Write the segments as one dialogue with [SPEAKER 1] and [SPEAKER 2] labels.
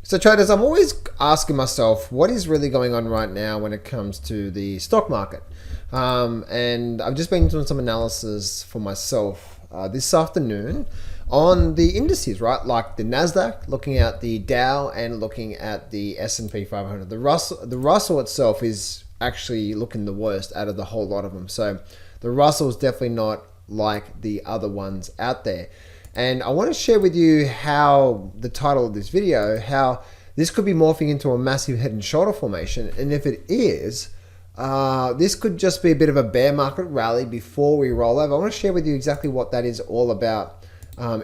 [SPEAKER 1] So traders, I'm always asking myself, what is really going on right now when it comes to the stock market? And I've just been doing some analysis for myself this afternoon on the indices, right? Like the Nasdaq, looking at the Dow and looking at the S&P 500. The Russell itself is actually looking the worst out of the whole lot of them. So the Russell is definitely not like the other ones out there. And I want to share with you how the title of this video, how this could be morphing into a massive head and shoulder formation. And if it is, this could just be a bit of a bear market rally before we roll over. I want to share with you exactly what that is all about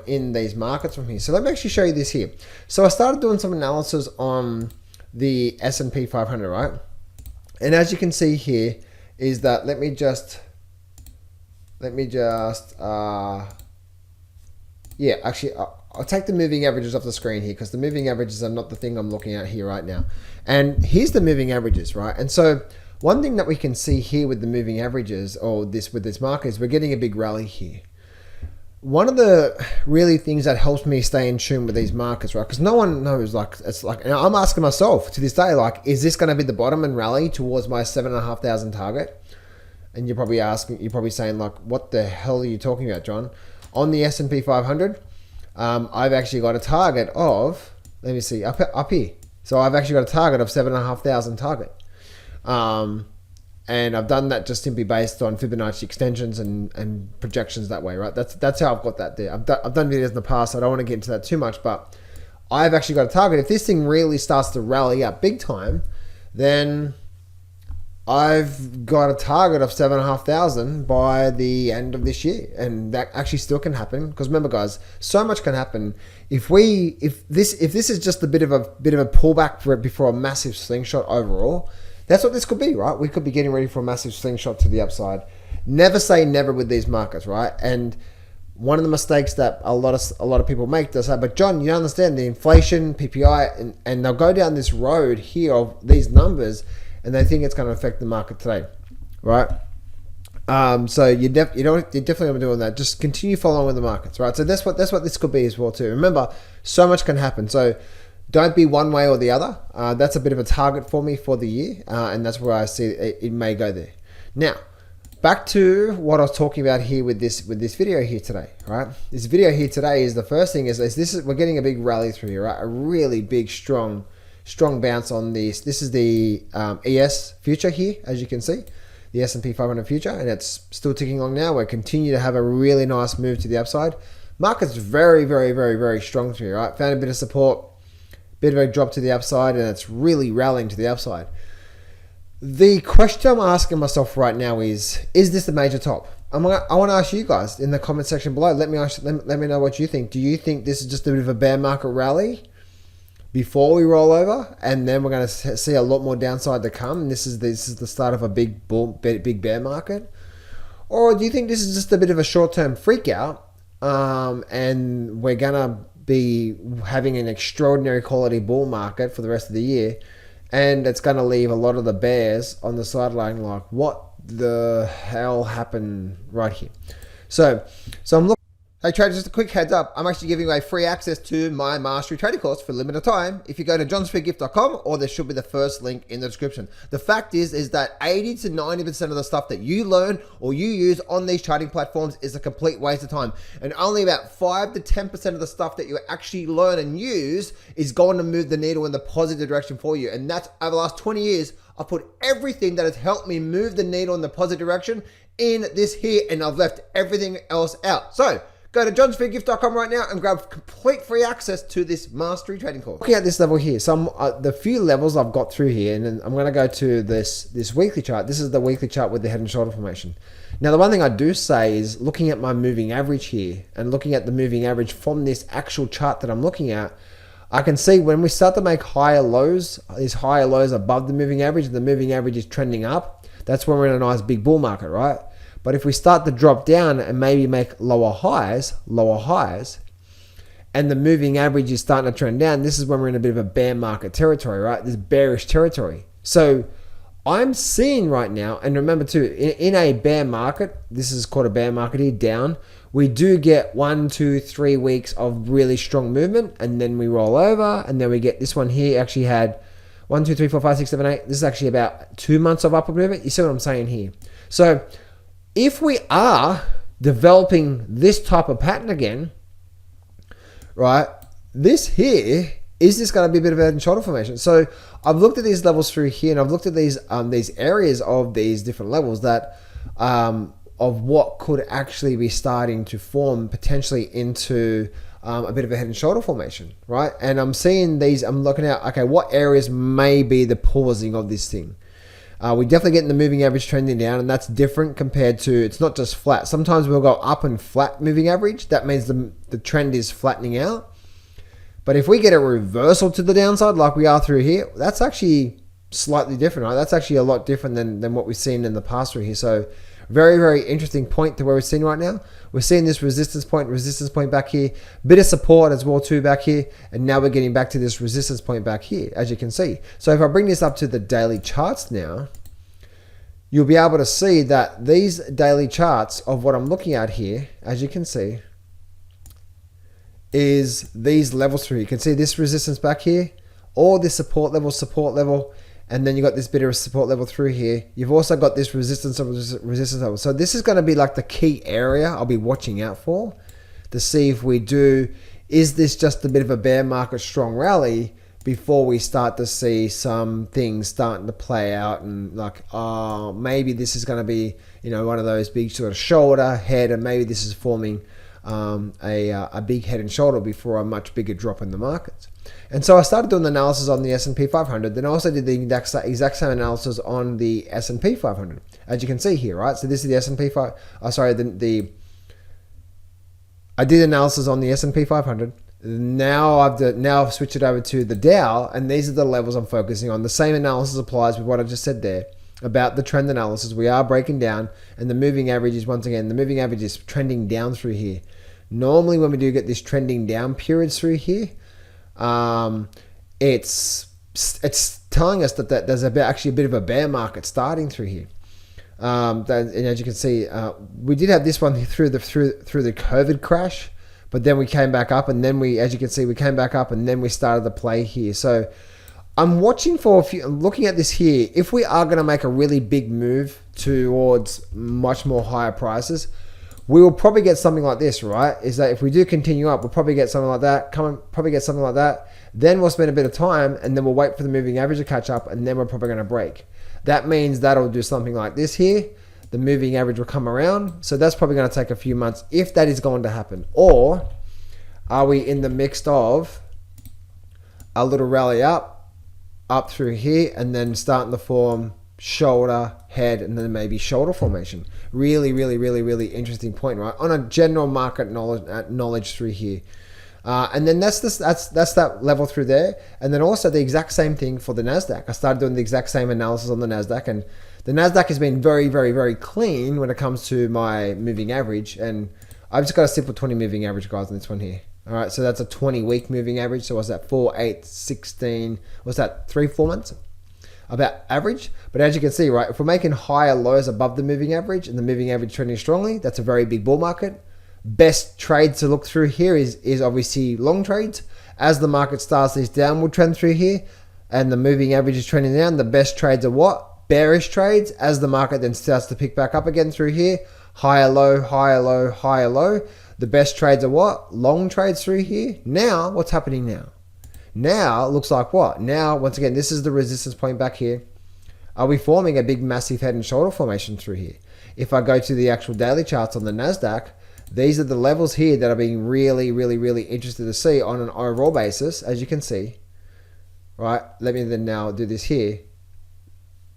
[SPEAKER 1] in these markets from here. So let me actually show you this here. So I started doing some analysis on the S&P 500, right? And as you can see here is that, let me just yeah, actually, I'll take the moving averages off the screen here because the moving averages are not the thing I'm looking at here right now. And here's the moving averages, right? And so one thing that we can see here with the moving averages, or with this market, is we're getting a big rally here. One of the really things that helps me stay in tune with these markets, right? Because no one knows, like, it's like, and I'm asking myself to this day, like, is this going to be the bottom and rally towards my 7,500 target? And you're probably saying, like, what the hell are you talking about, John? On the S&P 500, I've actually got a target of, let me see, up here. So I've actually got a target of 7,500 target. And I've done that just simply based on Fibonacci extensions and projections that way, right? That's how I've got that there. I've done videos in the past, so I don't want to get into that too much, but I've actually got a target. If this thing really starts to rally up big time, then I've got a target of 7,500 by the end of this year, and that actually still can happen. Because remember, guys, so much can happen. If this is just a bit of a pullback before a massive slingshot overall, that's what this could be, right? We could be getting ready for a massive slingshot to the upside. Never say never with these markets, right? And one of the mistakes that a lot of people make, they say, but John, you understand the inflation, PPI, and they'll go down this road here of these numbers, and they think it's going to affect the market today, right? So you definitely want to be doing that. Just continue following with the markets, right? So that's what this could be as well too. Remember, so much can happen. So don't be one way or the other. That's a bit of a target for me for the year, and that's where I see it may go there. Now, back to what I was talking about here with this video here today, right? This video here today is the first thing we're getting a big rally through here, right? A really big, strong bounce on this. This is the ES future here, as you can see, the S&P 500 future, and it's still ticking along now. We continue to have a really nice move to the upside. Market's very, very, very, very strong through here, right? Found a bit of support, bit of a drop to the upside, and it's really rallying to the upside. The question I'm asking myself right now is this the major top? I want to ask you guys in the comment section below. Let me know what you think. Do you think this is just a bit of a bear market rally before we roll over, and then we're going to see a lot more downside to come? And this is the start of a big bear market, or do you think this is just a bit of a short-term freak out, and we're going to be having an extraordinary quality bull market for the rest of the year, and it's going to leave a lot of the bears on the sideline like, what the hell happened right here? So I'm looking. Hey traders, just a quick heads up, I'm actually giving away free access to my Mastery Trading course for a limited time. If you go to johnsfreegift.com, or there should be the first link in the description. The fact is that 80 to 90% of the stuff that you learn or you use on these trading platforms is a complete waste of time. And only about 5 to 10% of the stuff that you actually learn and use is going to move the needle in the positive direction for you. And that's over the last 20 years, I've put everything that has helped me move the needle in the positive direction in this here, and I've left everything else out. So go to johnsfreegift.com right now and grab complete free access to this Mastery Trading course. Looking at this level here, the few levels I've got through here, and then I'm going to go to this weekly chart. This is the weekly chart with the head and shoulder formation. Now, the one thing I do say is looking at my moving average here and looking at the moving average from this actual chart that I'm looking at, I can see when we start to make higher lows, these higher lows above the moving average, and the moving average is trending up, that's when we're in a nice big bull market, right? But if we start to drop down and maybe make lower highs, and the moving average is starting to trend down, this is when we're in a bit of a bear market territory, right? This bearish territory. So I'm seeing right now, and remember too, in a bear market, this is called a bear market here, down, we do get 1, 2, 3 weeks of really strong movement, and then we roll over, and then we get this one here. Actually had 1, 2, 3, 4, 5, 6, 7, 8. This is actually about 2 months of upward movement. You see what I'm saying here? So if we are developing this type of pattern again, right, this here is this going to be a bit of a head and shoulder formation. So I've looked at these levels through here, and I've looked at these areas of these different levels that of what could actually be starting to form potentially into a bit of a head and shoulder formation, right? And I'm seeing these, I'm looking at, okay, what areas may be the pausing of this thing. We definitely get in the moving average trending down, and that's different compared to, it's not just flat. Sometimes we'll go up and flat moving average. That means the trend is flattening out. But if we get a reversal to the downside like we are through here, that's actually slightly different, right? That's actually a lot different than what we've seen in the past through here. So very, very interesting point to where we're seeing right now. We're seeing this resistance point back here, bit of support as well too back here, and now we're getting back to this resistance point back here, as you can see. So if I bring this up to the daily charts now, you'll be able to see that these daily charts of what I'm looking at here, as you can see, is these levels through here. You can see this resistance back here, all this support level, and then you got this bit of support level through here. You've also got this resistance level. So this is going to be like the key area I'll be watching out for to see if we do, is this just a bit of a bear market strong rally before we start to see some things starting to play out, and like, oh, maybe this is going to be, you know, one of those big sort of shoulder, head, and maybe this is forming a big head and shoulder before a much bigger drop in the markets. And so I started doing the analysis on the S&P 500. Then I also did the exact same analysis on the S&P 500, as you can see here, right? So this is the S&P 5. I did analysis on the S&P 500. Now I've switched it over to the Dow, and these are the levels I'm focusing on. The same analysis applies with what I just said there about the trend analysis. We are breaking down, and the moving average is, once again, the moving average is trending down through here. Normally when we do get this trending down periods through here, it's telling us that there's actually a bit of a bear market starting through here. And as you can see, we did have this one through the COVID crash, but then we came back up, and then as you can see, we came back up, and then we started to play here. So I'm watching for looking at this here. If we are going to make a really big move towards much more higher prices, we will probably get something like this, right? Is that if we do continue up, we'll probably get something like that. Probably get something like that. Then we'll spend a bit of time, and then we'll wait for the moving average to catch up, and then we're probably going to break. That means that'll do something like this here. The moving average will come around. So that's probably going to take a few months if that is going to happen. Or are we in the mix of a little rally up through here, and then starting to form shoulder, head, and then maybe shoulder formation? Really, really, really, really interesting point, right? On a general market knowledge through here. And then that's that level through there. And then also the exact same thing for the NASDAQ. I started doing the exact same analysis on the NASDAQ, and the NASDAQ has been very, very, very clean when it comes to my moving average. And I've just got a simple 20 moving average, guys, on this one here. All right, so that's a 20-week moving average. So what's that? 4, 8, 16. What's that? 3, 4 months? About average. But as you can see, right, if we're making higher lows above the moving average, and the moving average trending strongly, that's a very big bull market. Best trade to look through here is obviously long trades. As the market starts this downward trend through here, and the moving average is trending down, the best trades are what? Bearish trades. As the market then starts to pick back up again through here, higher low, higher low, higher low. The best trades are what? Long trades through here. Now, what's happening now? Now, it looks like what? Now, once again, this is the resistance point back here. Are we forming a big, massive head and shoulder formation through here? If I go to the actual daily charts on the NASDAQ, these are the levels here that are being really, really, really interested to see on an overall basis, as you can see. Right? Let me then now do this here.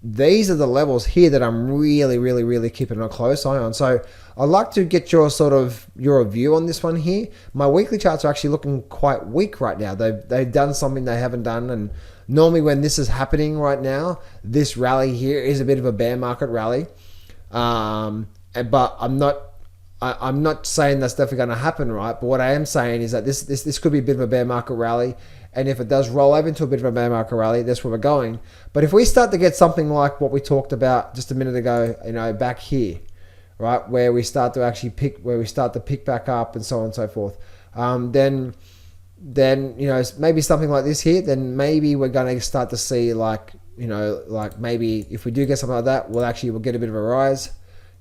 [SPEAKER 1] These are the levels here that I'm really, really, really keeping a close eye on. So I'd like to get your view on this one here. My weekly charts are actually looking quite weak right now. They've done something they haven't done, and normally when this is happening right now, this rally here is a bit of a bear market rally. But I'm not saying that's definitely going to happen, right? But what I am saying is that this could be a bit of a bear market rally. And if it does roll over into a bit of a bear market rally, that's where we're going. But if we start to get something like what we talked about just a minute ago, back here, right? Where we start to pick back up and so on and so forth. Then maybe something like this here, then maybe we're going to start to see like maybe if we do get something like that, we'll get a bit of a rise.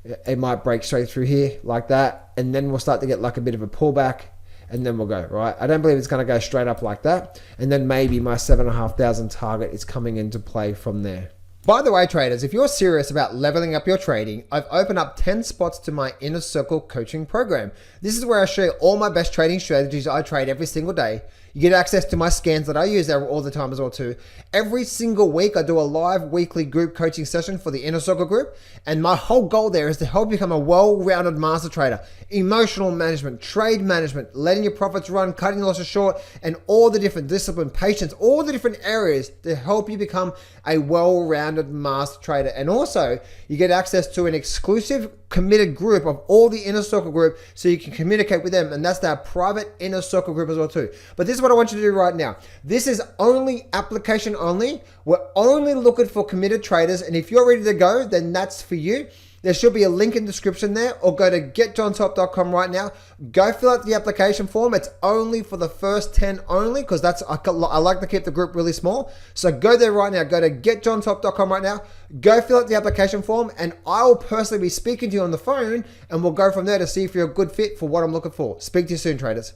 [SPEAKER 1] It might break straight through here like that, and then we'll start to get like a bit of a pullback, and then we'll go, right? I don't believe it's going to go straight up like that, and then maybe my 7,500 target is coming into play from there. By the way, traders, if you're serious about leveling up your trading, I've opened up 10 spots to my Inner Circle coaching program. This is where I show you all my best trading strategies I trade every single day. You get access to my scans that I use all the time as well too. Every single week I do a live weekly group coaching session for the Inner Circle group, and my whole goal there is to help you become a well-rounded master trader. Emotional management, trade management, letting your profits run, cutting losses short, and all the different discipline, patience, all the different areas to help you become a well-rounded master trader. And also you get access to an exclusive committed group of all the Inner Circle group so you can communicate with them, and that's our private Inner Circle group as well too. But this is what I want you to do right now. This is only application only. We're only looking for committed traders, and if you're ready to go, then that's for you. There should be a link in the description there, or go to getjohntop.com right now. Go fill out the application form. It's only for the first 10 only, because I like to keep the group really small. So go there right now. Go to getjohntop.com right now. Go fill out the application form, and I will personally be speaking to you on the phone, and we'll go from there to see if you're a good fit for what I'm looking for. Speak to you soon, traders.